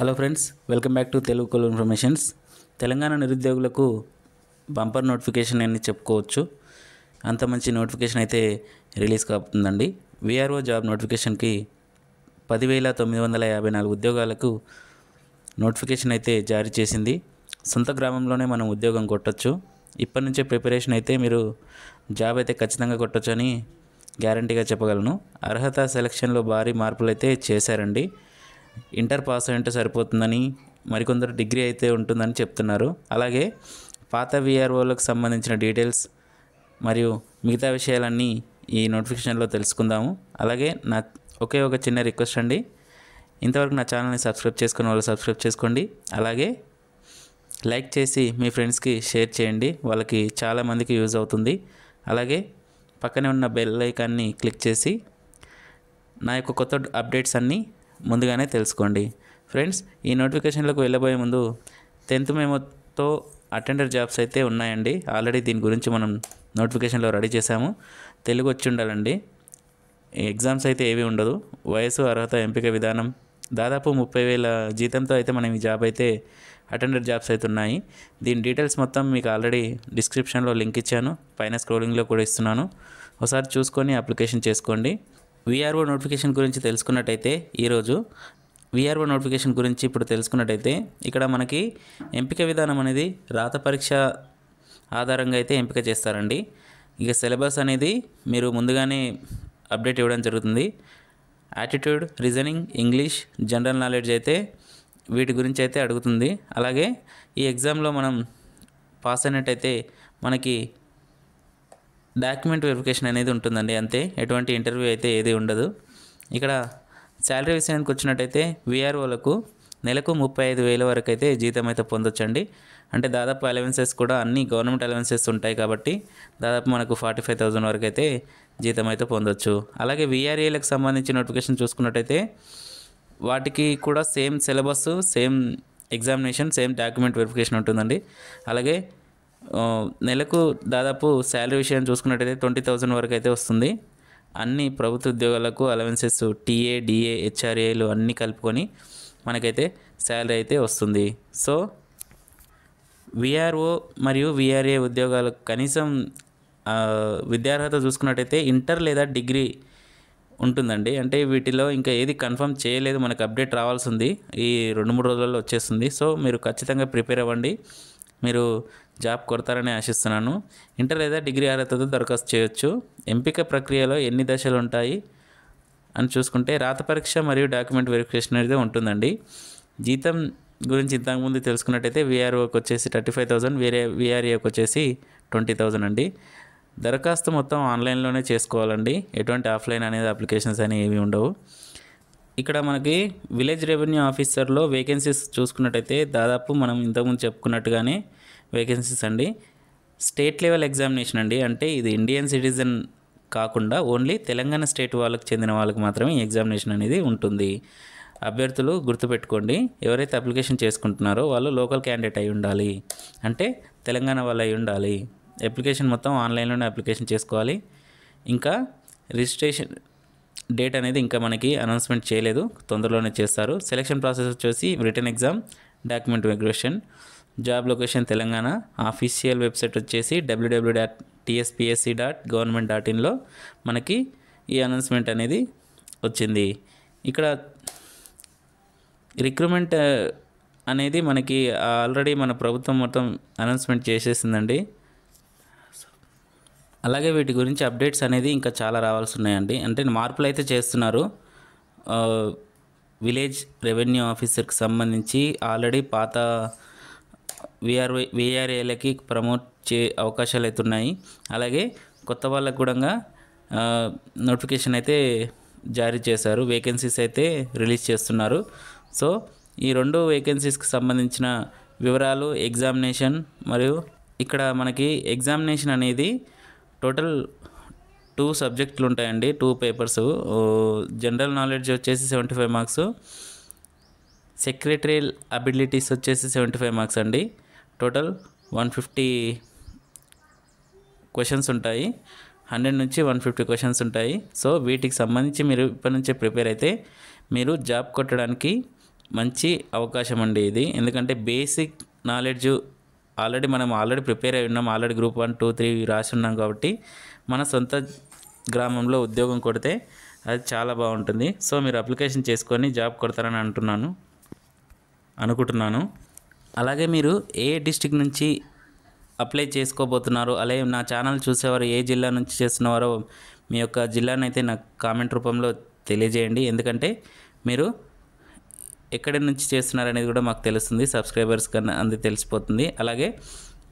Hello friends, welcome back to Telugu coal informations. Telangana నిరుద్యోగులకు bumper notification అని చెప్పుకోవచ్చు. అంత మంచి నోటిఫికేషన్ అయితే రిలీజ్ కాబోతుందండి. విఆర్ఓ జాబ్ నోటిఫికేషన్కి 10,954 ఉద్యోగాలకు నోటిఫికేషన్ అయితే జారీ చేసింది. సొంత గ్రామంలోనే మనం ఉద్యోగం కొట్టచ్చు. ఇప్పటి నుంచే ప్రిపరేషన్ అయితే మీరు జాబ్ అయితే ఖచ్చితంగా కొట్టచ్చు అని గ్యారంటీగా చెప్పగలను. అర్హత సెలక్షన్లో భారీ మార్పులు అయితే చేశారండి. ఇంటర్ పాస్ అంటే సరిపోతుందని, మరికొందరు డిగ్రీ అయితే ఉంటుందని చెప్తున్నారు. అలాగే పాత విఆర్ఓలకు సంబంధించిన డీటెయిల్స్ మరియు మిగతా విషయాలన్నీ ఈ నోటిఫికేషన్లో తెలుసుకుందాము. అలాగే ఒకే ఒక చిన్న రిక్వెస్ట్ అండి, ఇంతవరకు నా ఛానల్ని సబ్స్క్రైబ్ చేసుకున్న వాళ్ళు సబ్స్క్రైబ్ చేసుకోండి. అలాగే లైక్ చేసి మీ ఫ్రెండ్స్కి షేర్ చేయండి, వాళ్ళకి చాలామందికి యూజ్ అవుతుంది. అలాగే పక్కనే ఉన్న బెల్ ఐకాన్ని క్లిక్ చేసి నా యొక్క కొత్త అప్డేట్స్ అన్నీ ముందుగానే తెలుసుకోండి. ఫ్రెండ్స్, ఈ నోటిఫికేషన్లకు వెళ్ళబోయే ముందు 10th మెమోతో అటెండర్ జాబ్స్ అయితే ఉన్నాయండి. ఆల్రెడీ దీని గురించి మనం నోటిఫికేషన్లో రెడీ చేశాము. తెలుగు వచ్చి ఉండాలండి. ఎగ్జామ్స్ అయితే ఏవి ఉండదు. వయసు, అర్హత, ఎంపిక విధానం, దాదాపు 30,000 జీతంతో అయితే మనం ఈ జాబ్ అయితే అటెండర్ జాబ్స్ అయితే ఉన్నాయి. దీని డీటెయిల్స్ మొత్తం మీకు ఆల్రెడీ డిస్క్రిప్షన్లో లింక్ ఇచ్చాను, పైన స్క్రోలింగ్లో కూడా ఇస్తున్నాను. ఒకసారి చూసుకొని అప్లికేషన్ చేసుకోండి. విఆర్ఓ నోటిఫికేషన్ గురించి తెలుసుకున్నట్టయితే ఈరోజు విఆర్ఓ నోటిఫికేషన్ గురించి ఇప్పుడు తెలుసుకున్నట్టయితే ఇక్కడ మనకి ఎంపిక విధానం అనేది రాత పరీక్ష ఆధారంగా అయితే ఎంపిక చేస్తారండి. ఇక సిలబస్ అనేది మీరు ముందుగానే అప్డేట్ ఇవ్వడం జరుగుతుంది. Attitude, reasoning, English, general knowledge అయితే వీటి గురించి అయితే అడుగుతుంది. అలాగే ఈ ఎగ్జామ్లో మనం పాస్ అయినట్టయితే మనకి డాక్యుమెంట్ వెరిఫికేషన్ అనేది ఉంటుందండి. అంతే, ఎటువంటి ఇంటర్వ్యూ అయితే ఏది ఉండదు. ఇక్కడ శాలరీ విషయానికి వచ్చినట్టయితే విఆర్ఓలకు నెలకు 35,000 వరకు అయితే జీతం అయితే పొందొచ్చండి. అంటే దాదాపు అలవెన్సెస్ కూడా అన్ని గవర్నమెంట్ అలవెన్సెస్ ఉంటాయి కాబట్టి దాదాపు మనకు 45,000 వరకు అయితే జీతం అయితే పొందొచ్చు. అలాగే విఆర్ఏలకు సంబంధించిన నోటిఫికేషన్ చూసుకున్నట్టయితే వాటికి కూడా same syllabus, same examination, same document verification ఉంటుందండి. అలాగే నెలకు దాదాపు శాలరీ విషయం చూసుకున్నట్టయితే 20,000 వరకు అయితే వస్తుంది. అన్ని ప్రభుత్వ ఉద్యోగాలకు అలవెన్సెస్, టీఏ, డిఏ, హెచ్ఆర్ఏలు అన్నీ కలుపుకొని మనకైతే శాలరీ అయితే వస్తుంది. సో విఆర్ఓ మరియు విఆర్ఏ ఉద్యోగాలకు కనీసం విద్యార్హత చూసుకున్నట్టయితే ఇంటర్ లేదా డిగ్రీ ఉంటుందండి. అంటే వీటిలో ఇంకా ఏది కన్ఫర్మ్ చేయలేదు, మనకు అప్డేట్ రావాల్సి ఉంది. ఈ 2-3 రోజుల్లో వచ్చేస్తుంది. సో మీరు ఖచ్చితంగా ప్రిపేర్ అవ్వండి. మీరు జాబ్ కొడతారని ఆశిస్తున్నాను. ఇంటర్ లేదా డిగ్రీ అర్హతతో దరఖాస్తు చేయొచ్చు. ఎంపిక ప్రక్రియలో ఎన్ని దశలు ఉంటాయి అని చూసుకుంటే రాత పరీక్ష మరియు డాక్యుమెంట్ వెరిఫికేషన్ అయితే ఉంటుందండి. జీతం గురించి ఇంతకుముందు తెలుసుకున్నట్టయితే విఆర్ఓకి వచ్చేసి 35,000, విఆర్ఏకి వచ్చేసి 20,000 అండి. దరఖాస్తు మొత్తం ఆన్లైన్లోనే చేసుకోవాలండి. ఎటువంటి ఆఫ్లైన్ అనేది అప్లికేషన్స్ అనేవి ఏమి ఉండవు. ఇక్కడ మనకి విలేజ్ రెవెన్యూ ఆఫీసర్లో వేకెన్సీస్ చూసుకున్నట్టయితే దాదాపు మనం ఇంతకుముందు చెప్పుకున్నట్టుగానే వేకెన్సీస్ అండి. స్టేట్ లెవెల్ ఎగ్జామినేషన్ అండి. అంటే ఇది ఇండియన్ సిటిజన్ కాకుండా ఓన్లీ తెలంగాణ స్టేట్ వాళ్ళకి చెందిన వాళ్ళకి మాత్రమే ఈ ఎగ్జామినేషన్ అనేది ఉంటుంది. అభ్యర్థులు గుర్తుపెట్టుకోండి, ఎవరైతే అప్లికేషన్ చేసుకుంటున్నారో వాళ్ళు లోకల్ క్యాండిడేట్ అయి ఉండాలి, అంటే తెలంగాణ వాళ్ళు అయి ఉండాలి. అప్లికేషన్ మొత్తం ఆన్లైన్లోనే అప్లికేషన్ చేసుకోవాలి. ఇంకా రిజిస్ట్రేషన్ డేట్ అనేది ఇంకా మనకి అనౌన్స్మెంట్ చేయలేదు, తొందరలోనే చేస్తారు. సెలక్షన్ ప్రాసెస్ వచ్చేసి written exam, document verification. Job location Telangana. Official website వచ్చేసి www.tspsc.government.in మనకి ఈ అనౌన్స్మెంట్ అనేది వచ్చింది. ఇక్కడ రిక్రూట్మెంట్ అనేది మనకి ఆల్రెడీ మన ప్రభుత్వం మొత్తం అనౌన్స్మెంట్ చేసేసిందండి. అలాగే వీటి గురించి అప్డేట్స్ అనేది ఇంకా చాలా రావాల్సి ఉన్నాయండి. అంటే మార్పులు అయితే చేస్తున్నారు. విలేజ్ రెవెన్యూ ఆఫీసర్కి సంబంధించి ఆల్రెడీ పాత విఆర్ఏలకి ప్రమోట్ అవకాశాలు అయితే ఉన్నాయి. అలాగే కొత్త వాళ్ళకు కూడా నోటిఫికేషన్ అయితే జారీ చేశారు, వేకెన్సీస్ అయితే రిలీజ్ చేస్తున్నారు. సో ఈ 2 వేకెన్సీస్కి సంబంధించిన వివరాలు, ఎగ్జామినేషన్ మరియు ఇక్కడ మనకి ఎగ్జామినేషన్ అనేది టోటల్ 2 సబ్జెక్టులు ఉంటాయండి, 2 పేపర్స్. జనరల్ నాలెడ్జ్ వచ్చేసి 75 మార్క్స్, సెక్రటరియల్ అబిలిటీస్ వచ్చేసి 75 మార్క్స్ అండి. టోటల్ 150 క్వశ్చన్స్ ఉంటాయి. 100 నుంచి 150 క్వశ్చన్స్ ఉంటాయి. సో వీటికి సంబంధించి మీరు ఇప్పటి నుంచే ప్రిపేర్ అయితే మీరు జాబ్ కొట్టడానికి మంచి అవకాశం అండి ఇది. ఎందుకంటే బేసిక్ నాలెడ్జ్ మనం ఆల్రెడీ ప్రిపేర్ అయి ఉన్నాం. ఆల్రెడీ గ్రూప్ 1, 2, 3 రాసి ఉన్నాం కాబట్టి మన సొంత గ్రామంలో ఉద్యోగం కొడితే అది చాలా బాగుంటుంది. సో మీరు అప్లికేషన్ చేసుకొని జాబ్ కొడతారని అనుకుంటున్నాను. అలాగే మీరు ఏ డిస్టిక్ నుంచి అప్లై చేసుకోబోతున్నారు, అలాగే నా ఛానల్ చూసేవారు ఏ జిల్లా నుంచి చేస్తున్నవారో మీ యొక్క జిల్లాను అయితే నాకు కామెంట్ రూపంలో తెలియజేయండి. ఎందుకంటే మీరు ఎక్కడి నుంచి చేస్తున్నారనేది కూడా మాకు తెలుస్తుంది, సబ్స్క్రైబర్స్ కన్నా అంది తెలిసిపోతుంది. అలాగే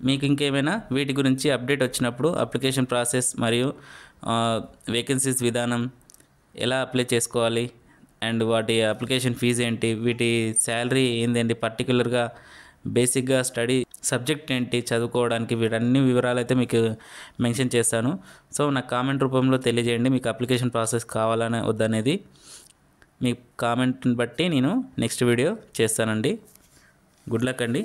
మీకు ఇంకేమైనా వీటి గురించి అప్డేట్ వచ్చినప్పుడు అప్లికేషన్ ప్రాసెస్ మరియు వేకెన్సీస్ విధానం, ఎలా అప్లై చేసుకోవాలి అండ్ వాటి అప్లికేషన్ ఫీజు ఏంటి, వీటి శాలరీ ఏంటండి, పర్టికులర్గా బేసిక్గా స్టడీ సబ్జెక్ట్ ఏంటి చదువుకోవడానికి, వీటన్ని వివరాలు అయితే మీకు మెన్షన్ చేస్తాను. సో నాకు కామెంట్ రూపంలో తెలియజేయండి మీకు అప్లికేషన్ ప్రాసెస్ కావాలని వద్దనేది. మీ కామెంట్ని బట్టి నేను నెక్స్ట్ వీడియో చేస్తానండి. గుడ్ లక్ అండి.